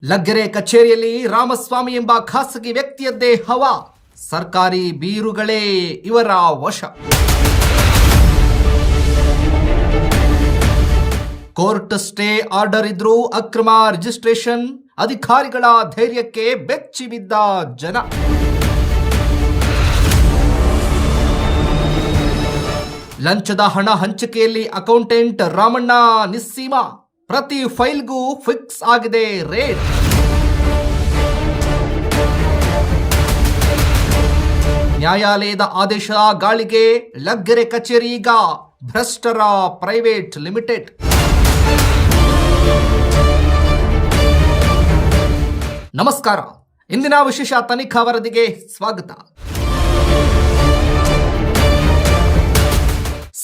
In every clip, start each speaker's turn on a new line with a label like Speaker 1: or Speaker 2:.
Speaker 1: ಲಗ್ಗೆರೆ ಕಚೇರಿಯಲ್ಲಿ ರಾಮಸ್ವಾಮಿ ಎಂಬ ಖಾಸಗಿ ವ್ಯಕ್ತಿಯದ್ದೇ ಹವಾ. ಸರ್ಕಾರಿ ಬೀರುಗಳೇ ಇವರ ವಶ. ಕೋರ್ಟ್ ಸ್ಟೇ ಆರ್ಡರ್ ಇದ್ರೂ ಅಕ್ರಮ ರಿಜಿಸ್ಟ್ರೇಷನ್. ಅಧಿಕಾರಿಗಳ ಧೈರ್ಯಕ್ಕೆ ಬೆಚ್ಚಿ ಬಿದ್ದ ಜನ. ಲಂಚದ ಹಣ ಹಂಚಿಕೆಯಲ್ಲಿ ಅಕೌಂಟೆಂಟ್ ರಾಮಣ್ಣ ನಿಸ್ಸೀಮ. ಪ್ರತಿ ಫೈಲ್ಗೂ ಫಿಕ್ಸ್ ಆಗಿದೆ ರೇಟ್. ನ್ಯಾಯಾಲಯದ ಆದೇಶ ಗಾಳಿಗೆ ಲಗ್ಗೆರೆ ಕಚೇರಿ ಈಗ ಭ್ರಷ್ಟರ ಪ್ರೈವೇಟ್ ಲಿಮಿಟೆಡ್. ನಮಸ್ಕಾರ, ಇಂದಿನ ವಿಶೇಷ ತನಿಖಾ ವರದಿಗೆ ಸ್ವಾಗತ.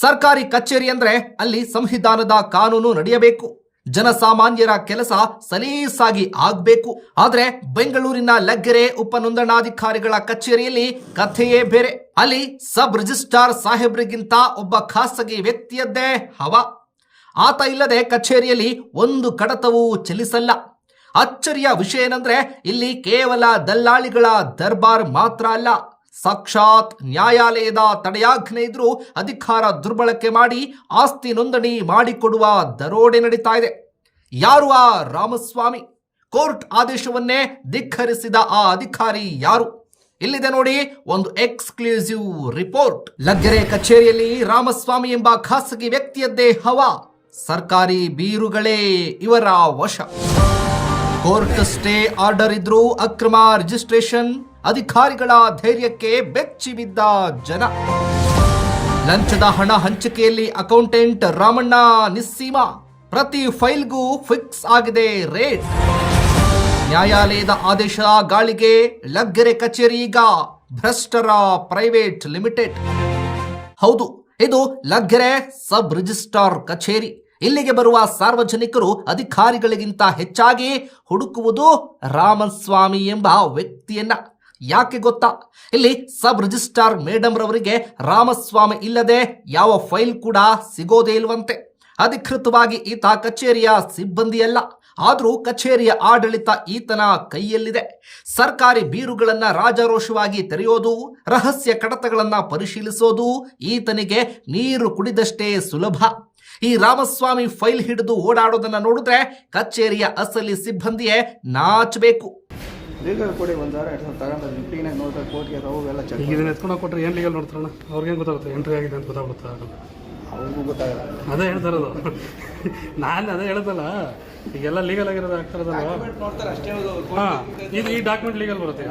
Speaker 1: ಸರ್ಕಾರಿ ಕಚೇರಿ ಅಂದ್ರೆ ಅಲ್ಲಿ ಸಂವಿಧಾನದ ಕಾನೂನು ನಡೆಯಬೇಕು, ಜನಸಾಮಾನ್ಯರ ಕೆಲಸ ಸಲೀಸಾಗಿ ಆಗ್ಬೇಕು. ಆದ್ರೆ ಬೆಂಗಳೂರಿನ ಲಗ್ಗೆರೆ ಉಪನೋಂದಣಾಧಿಕಾರಿಗಳ ಕಚೇರಿಯಲ್ಲಿ ಕಥೆಯೇ ಬೇರೆ. ಅಲ್ಲಿ ಸಬ್ ರಿಜಿಸ್ಟ್ರಾರ್ ಸಾಹೇಬ್ರಿಗಿಂತ ಒಬ್ಬ ಖಾಸಗಿ ವ್ಯಕ್ತಿಯದ್ದೇ ಹವಾ. ಆತ ಇಲ್ಲದೆ ಕಚೇರಿಯಲ್ಲಿ ಒಂದು ಕಡತವೂ ಚಲಿಸಲ್ಲ. ಅಚ್ಚರಿಯ ವಿಷಯ ಏನಂದ್ರೆ ಇಲ್ಲಿ ಕೇವಲ ದಲ್ಲಾಳಿಗಳ ದರ್ಬಾರ್ ಮಾತ್ರ ಅಲ್ಲ, ಸಾಕ್ಷಾತ್ ನ್ಯಾಯಾಲಯದ ತಡೆಯಾಜ್ಞೆ ಇದ್ರೂ ಅಧಿಕಾರ ದುರ್ಬಳಕೆ ಮಾಡಿ ಆಸ್ತಿ ನೋಂದಣಿ ಮಾಡಿಕೊಡುವ ದರೋಡೆ ನಡೀತಾ ಇದೆ. ಯಾರು ಆ ರಾಮಸ್ವಾಮಿ? ಕೋರ್ಟ್ ಆದೇಶವನ್ನೇ ಧಿಕ್ಕರಿಸಿದ ಆ ಅಧಿಕಾರಿ ಯಾರು? ಇಲ್ಲಿದೆ ನೋಡಿ ಒಂದು ಎಕ್ಸ್ಕ್ಲೂಸಿವ್ ರಿಪೋರ್ಟ್. ಲಗ್ಗೆರೆ ಕಚೇರಿಯಲ್ಲಿ ರಾಮಸ್ವಾಮಿ ಎಂಬ ಖಾಸಗಿ ವ್ಯಕ್ತಿಯದ್ದೇ ಹವಾ. ಸರ್ಕಾರಿ ಬೀರುಗಳೇ ಇವರ ವಶ. ಕೋರ್ಟ್ ಸ್ಟೇ ಆರ್ಡರ್ ಇದ್ರೂ ಅಕ್ರಮ ರಿಜಿಸ್ಟ್ರೇಷನ್. ಅಧಿಕಾರಿಗಳ ಧೈರ್ಯಕ್ಕೆ ಬೆಚ್ಚಿ ಬಿದ್ದ ಜನ. ಲಂಚದ ಹಣ ಹಂಚಿಕೆಯಲ್ಲಿ ಅಕೌಂಟೆಂಟ್ ರಾಮಣ್ಣ ನಿಸ್ಸೀಮ. ಪ್ರತಿ ಫೈಲ್ಗೂ ಫಿಕ್ಸ್ ಆಗಿದೆ ರೇಟ್. ನ್ಯಾಯಾಲಯದ ಆದೇಶ ಗಾಳಿಗೆ ಲಗ್ಗೆರೆ ಕಚೇರಿ ಈಗ ಭ್ರಷ್ಟರ ಪ್ರೈವೇಟ್ ಲಿಮಿಟೆಡ್. ಹೌದು, ಇದು ಲಗ್ಗೆರೆ ಸಬ್ ರಿಜಿಸ್ಟ್ರಾರ್ ಕಚೇರಿ. ಇಲ್ಲಿಗೆ ಬರುವ ಸಾರ್ವಜನಿಕರು ಅಧಿಕಾರಿಗಳಿಗಿಂತ ಹೆಚ್ಚಾಗಿ ಹುಡುಕುವುದು ರಾಮಸ್ವಾಮಿ ಎಂಬ ವ್ಯಕ್ತಿಯನ್ನ. ಯಾಕೆ ಗೊತ್ತಾ? ಇಲ್ಲಿ ಸಬ್ ರಿಜಿಸ್ಟ್ರಾರ್ ಮೇಡಮ್ ರವರಿಗೆ ರಾಮಸ್ವಾಮಿ ಇಲ್ಲದೆ ಯಾವ ಫೈಲ್ ಕೂಡ ಸಿಗೋದೇ ಇಲ್ವಂತೆ. ಅಧಿಕೃತವಾಗಿ ಈತ ಕಚೇರಿಯ ಸಿಬ್ಬಂದಿಯಲ್ಲ, ಆದ್ರೂ ಕಚೇರಿಯ ಆಡಳಿತ ಈತನ ಕೈಯಲ್ಲಿದೆ. ಸರ್ಕಾರಿ ಬೀರುಗಳನ್ನ ರಾಜಾರೋಷವಾಗಿ ತೆರೆಯೋದು, ರಹಸ್ಯ ಕಡತಗಳನ್ನ ಪರಿಶೀಲಿಸೋದು ಈತನಿಗೆ ನೀರು ಕುಡಿದಷ್ಟೇ ಸುಲಭ. ಈ ರಾಮಸ್ವಾಮಿ ಫೈಲ್ ಹಿಡಿದು ಓಡಾಡೋದನ್ನ ನೋಡಿದ್ರೆ ಕಚೇರಿಯ ಅಸಲಿ ಸಿಬ್ಬಂದಿಯೇ ನಾಚಬೇಕು.
Speaker 2: ಲೀಗಲ್ ಕೊಡಿ, ಒಂದು ವಾರ 2 ತಗೊಂಡು ಕ್ಲೀನಾಗಿ ನೋಡ್ತಾರೆ, ಕೋರ್ಟ್ಗೆ ಅವೆಲ್ಲ ಚೆಕ್.
Speaker 3: ಈಗ ಇದನ್ನ ಎತ್ಕೊಂಡು ಕೊಟ್ಟರೆ ಏನು ಲೀಗಲ್ ನೋಡ್ತಾರಣ್ಣ? ಅವ್ರಿಗೇನು ಗೊತ್ತಾಗುತ್ತೆ ಎಂಟ್ರಿ ಆಗಿದೆ ಅಂತ ಗೊತ್ತಾಗುತ್ತಾ?
Speaker 2: ಅವ್ರಿಗೂ ಗೊತ್ತಾಗಲ್ಲ.
Speaker 3: ಅದೇ ಹೇಳ್ತಾರದು. ನಾನು ಅದೇ ಹೇಳ್ದಲ್ಲ, ಈಗೆಲ್ಲ ಲೀಗಲ್ ಆಗಿರೋದು ಆಗ್ತಾರದಲ್ಲ.
Speaker 2: ನೋಡ್ತಾರೆ ಅಷ್ಟೇ.
Speaker 3: ಹಾಂ, ಇದು ಈ ಡಾಕ್ಯುಮೆಂಟ್ ಲೀಗಲ್ ಬರುತ್ತೆ.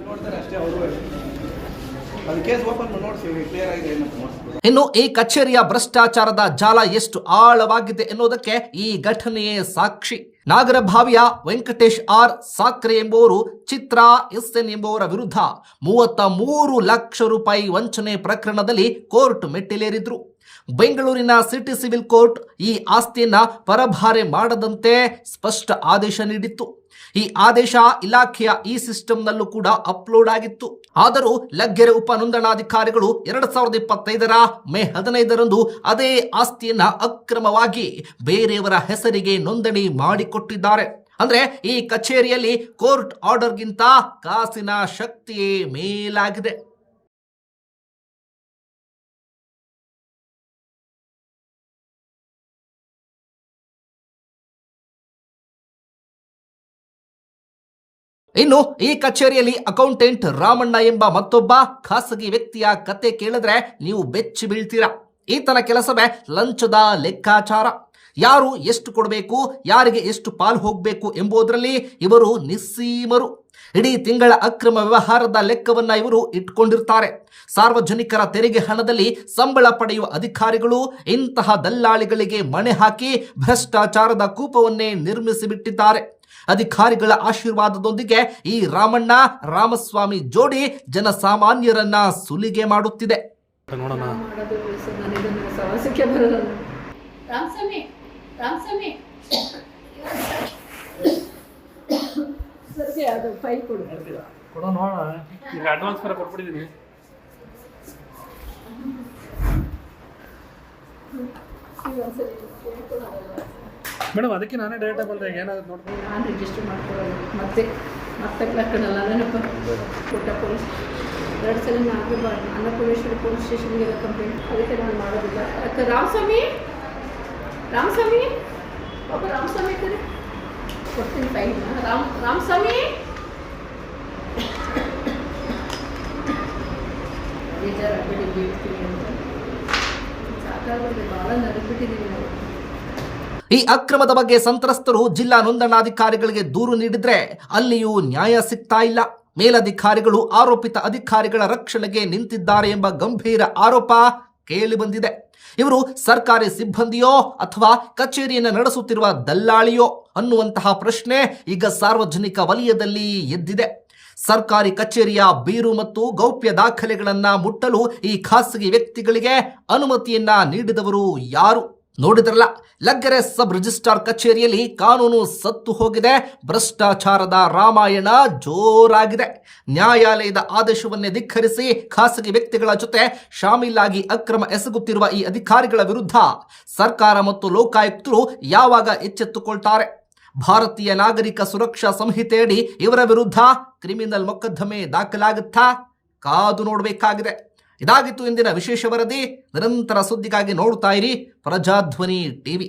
Speaker 2: ನೋಡ್ತಾರೆ ಅಷ್ಟೇ ಅವರು. ಅದು ಕೇಸ್ ಓಪನ್ ಮಾಡಿ ನೋಡ್ತೀವಿ, ಕ್ಲಿಯರ್ ಆಗಿದೆ ಏನಂತ ನೋಡ್ತೀವಿ.
Speaker 1: ಇನ್ನು ಈ ಕಚೇರಿಯ ಭ್ರಷ್ಟಾಚಾರದ ಜಾಲ ಎಷ್ಟು ಆಳವಾಗಿದೆ ಎನ್ನುವುದಕ್ಕೆ ಈ ಘಟನೆಯೇ ಸಾಕ್ಷಿ. ನಾಗರಭಾವಿಯ ವೆಂಕಟೇಶ್ ಆರ್ ಸಾಕ್ರೆ ಎಂಬುವರು ಚಿತ್ರಾ ಎಸ್ಎನ್ ಎಂಬುವರ ವಿರುದ್ಧ 33 ಲಕ್ಷ ರೂಪಾಯಿ ವಂಚನೆ ಪ್ರಕರಣದಲ್ಲಿ ಕೋರ್ಟ್ ಮೆಟ್ಟಿಲೇರಿದ್ರು. ಬೆಂಗಳೂರಿನ ಸಿಟಿ ಸಿವಿಲ್ ಕೋರ್ಟ್ ಈ ಆಸ್ತಿಯನ್ನ ಪರಭಾರೆ ಮಾಡದಂತೆ ಸ್ಪಷ್ಟ ಆದೇಶ ನೀಡಿತ್ತು. ಈ ಆದೇಶ ಇಲಾಖೆಯ ಈ ಸಿಸ್ಟಂನಲ್ಲೂ ಕೂಡ ಅಪ್ಲೋಡ್ ಆಗಿತ್ತು. ಆದರೂ ಲಗ್ಗೆರೆ ಉಪನೋಂದಣಾಧಿಕಾರಿಗಳು 2025 ಮೇ 15ರಂದು ಅದೇ ಆಸ್ತಿಯನ್ನ ಅಕ್ರಮವಾಗಿ ಬೇರೆಯವರ ಹೆಸರಿಗೆ ನೋಂದಣಿ ಮಾಡಿಕೊಟ್ಟಿದ್ದಾರೆ. ಅಂದ್ರೆ ಈ ಕಚೇರಿಯಲ್ಲಿ ಕೋರ್ಟ್ ಆರ್ಡರ್ಗಿಂತ ಕಾಸಿನ ಶಕ್ತಿಯೇ ಮೇಲಾಗಿದೆ. ಇನ್ನು ಈ ಕಚೇರಿಯಲ್ಲಿ ಅಕೌಂಟೆಂಟ್ ರಾಮಣ್ಣ ಎಂಬ ಮತ್ತೊಬ್ಬ ಖಾಸಗಿ ವ್ಯಕ್ತಿಯ ಕತೆ ಕೇಳಿದ್ರೆ ನೀವು ಬೆಚ್ಚಿ ಬೀಳ್ತೀರಾ. ಈತನ ಕೆಲಸವೇ ಲಂಚದ ಲೆಕ್ಕಾಚಾರ. ಯಾರು ಎಷ್ಟು ಕೊಡಬೇಕು, ಯಾರಿಗೆ ಎಷ್ಟು ಪಾಲು ಹೋಗಬೇಕು ಎಂಬುದರಲ್ಲಿ ಇವರು ನಿಸ್ಸೀಮರು. ಇಡೀ ತಿಂಗಳ ಅಕ್ರಮ ವ್ಯವಹಾರದ ಲೆಕ್ಕವನ್ನ ಇವರು ಇಟ್ಕೊಂಡಿರ್ತಾರೆ. ಸಾರ್ವಜನಿಕರ ತೆರಿಗೆ ಹಣದಲ್ಲಿ ಸಂಬಳ ಪಡೆಯುವ ಅಧಿಕಾರಿಗಳು ಇಂತಹ ದಲ್ಲಾಳಿಗಳಿಗೆ ಮಣೆ ಹಾಕಿ ಭ್ರಷ್ಟಾಚಾರದ ಕೂಪವನ್ನೇ ನಿರ್ಮಿಸಿಬಿಟ್ಟಿದ್ದಾರೆ. ಅಧಿಕಾರಿಗಳ ಆಶೀರ್ವಾದದೊಂದಿಗೆ ಈ ರಾಮಣ್ಣ ರಾಮಸ್ವಾಮಿ ಜೋಡಿ ಜನಸಾಮಾನ್ಯರನ್ನ ಸುಲಿಗೆ ಮಾಡುತ್ತಿದೆ.
Speaker 3: ನೋಡೋಣ. ಈಗ ಅಡ್ವಾನ್ಸ್ ಬೇರೆ ಕೊಟ್ಬಿಟ್ಟಿದ್ದೀನಿ. ಮೇಡಮ್ ಅದಕ್ಕೆ ನಾನೇ ಡೈರೆಕ್ಟಾಗಿ ಬಂದೆ ಏನಾದ್ರು ನೋಡ್ಕೊಂಡು
Speaker 4: ನಾನು ರಿಜಿಸ್ಟರ್ ಮಾಡ್ಕೊಳ್ಳೋದು ಮತ್ತೆ ಕಳ್ಕೊಳ್ಳಲ್ಲ ನೆನಪು ಕೊಟ್ಟ ಪೊಲೀಸ್ 2 ಸಲ ಆಗಬಾರ್ದು ಅನ್ನಪೂರ್ಣೇಶ್ವರಿ ಪೊಲೀಸ್ ಸ್ಟೇಷನ್ಗೆಲ್ಲ ಕಂಪ್ಲೇಂಟ್ ಅದಕ್ಕೆ ನಾನು ಮಾಡೋದಿಲ್ಲ ಯಾಕೆ ರಾಮಸ್ವಾಮಿ ಪಾಪ ರಾಮಸ್ವಾಮಿ ಕಡೆ ಕೊಡ್ತೀನಿ ಫೈನ್ ರಾಮಸ್ವಾಮಿ ಬೇಜಾರಾಗಬೇಡಿ ಹೇಳ್ತೀನಿ ಅಂತ ಸಾಕಾಗೋದು ಭಾಳ ನರಬಿಟ್ಟಿದ್ದೀವಿ ನಾವು.
Speaker 1: ಈ ಅಕ್ರಮದ ಬಗ್ಗೆ ಸಂತ್ರಸ್ತರು ಜಿಲ್ಲಾ ನೋಂದಣಾಧಿಕಾರಿಗಳಿಗೆ ದೂರು ನೀಡಿದ್ರೆ ಅಲ್ಲಿಯೂ ನ್ಯಾಯ ಸಿಗ್ತಾ ಇಲ್ಲ. ಮೇಲಧಿಕಾರಿಗಳು ಆರೋಪಿತ ಅಧಿಕಾರಿಗಳ ರಕ್ಷಣೆಗೆ ನಿಂತಿದ್ದಾರೆ ಎಂಬ ಗಂಭೀರ ಆರೋಪ ಕೇಳಿ ಬಂದಿದೆ. ಇವರು ಸರ್ಕಾರಿ ಸಿಬ್ಬಂದಿಯೋ ಅಥವಾ ಕಚೇರಿಯನ್ನು ನಡೆಸುತ್ತಿರುವ ದಲ್ಲಾಳಿಯೋ ಅನ್ನುವಂತಹ ಪ್ರಶ್ನೆ ಈಗ ಸಾರ್ವಜನಿಕ ವಲಯದಲ್ಲಿ ಎದ್ದಿದೆ. ಸರ್ಕಾರಿ ಕಚೇರಿಯ ಬೀರು ಮತ್ತು ಗೌಪ್ಯ ದಾಖಲೆಗಳನ್ನ ಮುಟ್ಟಲು ಈ ಖಾಸಗಿ ವ್ಯಕ್ತಿಗಳಿಗೆ ಅನುಮತಿಯನ್ನ ನೀಡಿದವರು ಯಾರು? ನೋಡಿದ್ರಲ್ಲ, ಲಗ್ಗೆರೆ ಸಬ್ ರಿಜಿಸ್ಟ್ರಾರ್ ಕಚೇರಿಯಲ್ಲಿ ಕಾನೂನು ಸತ್ತು ಹೋಗಿದೆ. ಭ್ರಷ್ಟಾಚಾರದ ರಾಮಾಯಣ ಜೋರಾಗಿದೆ. ನ್ಯಾಯಾಲಯದ ಆದೇಶವನ್ನೇ ಧಿಕ್ಕರಿಸಿ ಖಾಸಗಿ ವ್ಯಕ್ತಿಗಳ ಜೊತೆ ಶಾಮೀಲಾಗಿ ಅಕ್ರಮ ಎಸಗುತ್ತಿರುವ ಈ ಅಧಿಕಾರಿಗಳ ವಿರುದ್ಧ ಸರ್ಕಾರ ಮತ್ತು ಲೋಕಾಯುಕ್ತರು ಯಾವಾಗ ಎಚ್ಚೆತ್ತುಕೊಳ್ತಾರೆ? ಭಾರತೀಯ ನಾಗರಿಕ ಸುರಕ್ಷಾ ಸಂಹಿತೆಯಡಿ ಇವರ ವಿರುದ್ಧ ಕ್ರಿಮಿನಲ್ ಮೊಕದ್ದಮೆ ದಾಖಲಾಗುತ್ತಾ? ಕಾದು ನೋಡಬೇಕಾಗಿದೆ. ಇದಾಗಿತ್ತು ಇಂದಿನ ವಿಶೇಷ ವರದಿ. ನಿರಂತರ ಸುದ್ದಿಗಾಗಿ ನೋಡ್ತಾ ಇರಿ ಪ್ರಜಾಧ್ವನಿ ಟಿವಿ.